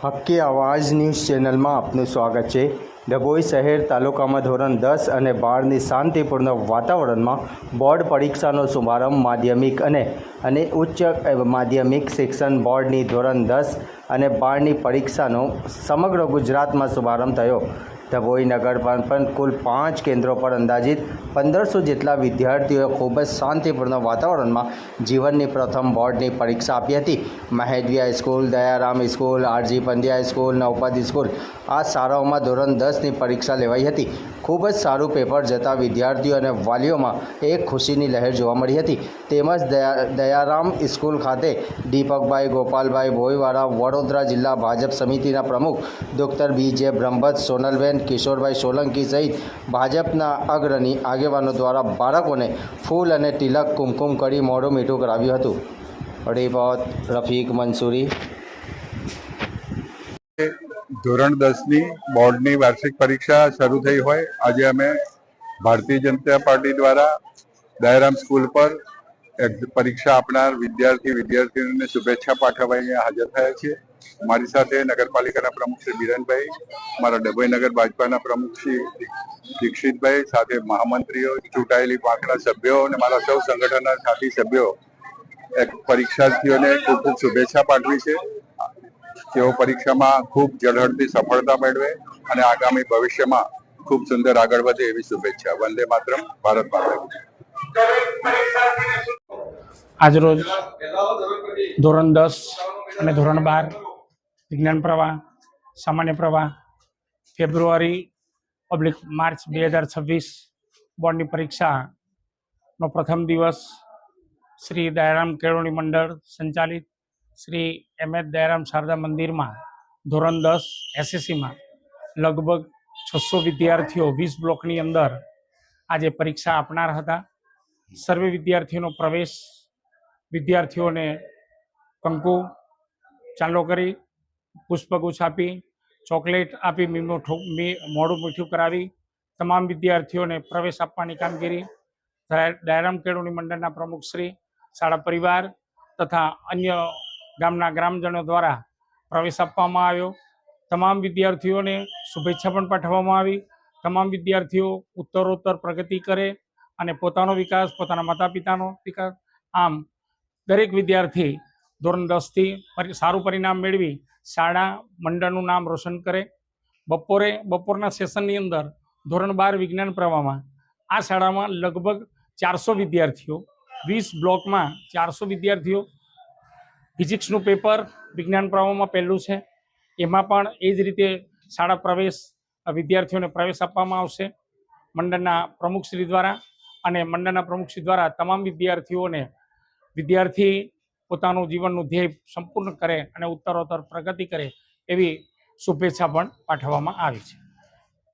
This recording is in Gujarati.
હક્કી આવાજ ન્યૂઝ ચેનલમાં આપનું સ્વાગત છે। ડભોઈ શહેર તાલુકામાં ધોરણ 10 અને 12ની શાંતિપૂર્ણ વાતાવરણમાં બોર્ડ પરીક્ષાનો શુભારંભ માધ્યમિક અને ઉચ્ચ માધ્યમિક શિક્ષણ બોર્ડની ધોરણ 10 અને 12ની પરીક્ષાનો સમગ્ર ગુજરાતમાં શુભારંભ થયો। ડભોઈ નગરપાલિકા કુલ 5 કેન્દ્રો પર અંદાજિત 1500 જેટલા વિદ્યાર્થીઓએ ખૂબ જ શાંતિપૂર્ણ વાતાવરણમાં જીવનની પ્રથમ બોર્ડની પરીક્ષા આપી હતી। Mahedavi high school, Dayaram school, R G Pandya school, Navpat school આ શાળાઓમાં ધોરણ 10ની પરીક્ષા લેવાઈ હતી। ખૂબ જ સારું પેપર જતા વિદ્યાર્થીઓ અને વાલીઓમાં એક ખુશીની લહેર જોવા મળી હતી। તેમજ દયારામ સ્કૂલ ખાતે દીપકભાઈ ગોપાલભાઈ ભોઈવાળા, વડોદરા જિલ્લા ભાજપ સમિતિના પ્રમુખ ડૉક્ટર BJ બ્રહ્મભટ્ટ, સોનલબેન, કિશોરભાઈ સોલંકી સહિત ભાજપના અગ્રણી આગેવાનો દ્વારા બાળકોને ફૂલ અને તિલક કુમકુમ કરી મોઢું મીઠું કરાવ્યું હતું। રિપોર્ટ રફીક મંસૂરી। ધોરણ 10ની બોર્ડની વાર્ષિક પરીક્ષા શરૂ થઈ હોય આજે અમે ભારતીય જનતા પાર્ટી દ્વારા દયારામ સ્કૂલ પર પરીક્ષા આપનાર વિદ્યાર્થીઓને શુભેચ્છા પાઠવવા અહીંયા હાજર થયા છીએ। મારી સાથે નગરપાલિકાના પ્રમુખ શ્રી બિરનભાઈ, મારા ડભોઈ નગર ભાજપાના પ્રમુખ શ્રી દીક્ષિતભાઈ, સાથે મહામંત્રીઓ, ચૂંટાયેલી પાંખના સભ્યો અને મારા સૌ સંગઠનના સાથી સભ્યો પરીક્ષાર્થીઓને ખૂબ ખૂબ શુભેચ્છા પાઠવી છે। તેઓ પરીક્ષામાં ખૂબ ઝળહળતી સફળતા મેળવે અને આગામી ભવિષ્યમાં ખૂબ સુંદર આગળ વધે એવી શુભેચ્છા। વંદે માતરમ, ભારત માતા કી જય। આજરોજ ધોરણ 10 અને ધોરણ 12 વિજ્ઞાન પ્રવાહ, સામાન્ય પ્રવાહ ફેબ્રુઆરી/માર્ચ 2026 બોર્ડની પરીક્ષાનો પ્રથમ દિવસ શ્રી દયારામ કેળવણી મંડળ સંચાલિત શ્રી MS દયારામ શારદા મંદિરમાં ધોરણ 10 SSCમાં લગભગ 600 વિદ્યાર્થીઓ 20 બ્લોકની અંદર આજે પરીક્ષા આપનાર હતા। સર્વે વિદ્યાર્થીઓનો પ્રવેશ વિદ્યાર્થીઓને કંકુ ચાંદલો કરી, પુષ્પગુચ્છ આપી, ચોકલેટ આપી, મોઢું મીઠું કરાવી તમામ વિદ્યાર્થીઓને પ્રવેશ આપવાની કામગીરી દયારામ કેળવણી મંડળના પ્રમુખ શ્રી, શાળા પરિવાર તથા અન્ય ગામના ગ્રામજનો દ્વારા પ્રવેશ આપવામાં આવ્યો। તમામ વિદ્યાર્થીઓને શુભેચ્છા પણ પાઠવવામાં આવી। તમામ વિદ્યાર્થીઓ ઉત્તરોત્તર પ્રગતિ કરે અને પોતાનો વિકાસ, પોતાના માતા પિતાનો વિકાસ, આમ દરેક વિદ્યાર્થી ધોરણ 10થી સારું પરિણામ મેળવી શાળા મંડળનું નામ રોશન કરે। બપોરના સેશનની અંદર ધોરણ 12 વિજ્ઞાન પ્રવાહમાં આ શાળામાં લગભગ 400 વિદ્યાર્થીઓ 20 બ્લોકમાં 400 વિદ્યાર્થીઓ ફિઝિક્સનું પેપર વિજ્ઞાન પ્રવાહમાં પહેલું છે, એમાં પણ એ જ રીતે શાળા પ્રવેશ વિદ્યાર્થીઓને પ્રવેશ આપવામાં આવશે મંડળના પ્રમુખશ્રી દ્વારા। અને મંડળના પ્રમુખશ્રી દ્વારા તમામ વિદ્યાર્થી પોતાનું જીવનનું ધ્યેય સંપૂર્ણ કરે અને ઉત્તરોત્તર પ્રગતિ કરે એવી શુભેચ્છા પણ પાઠવવામાં આવી છે।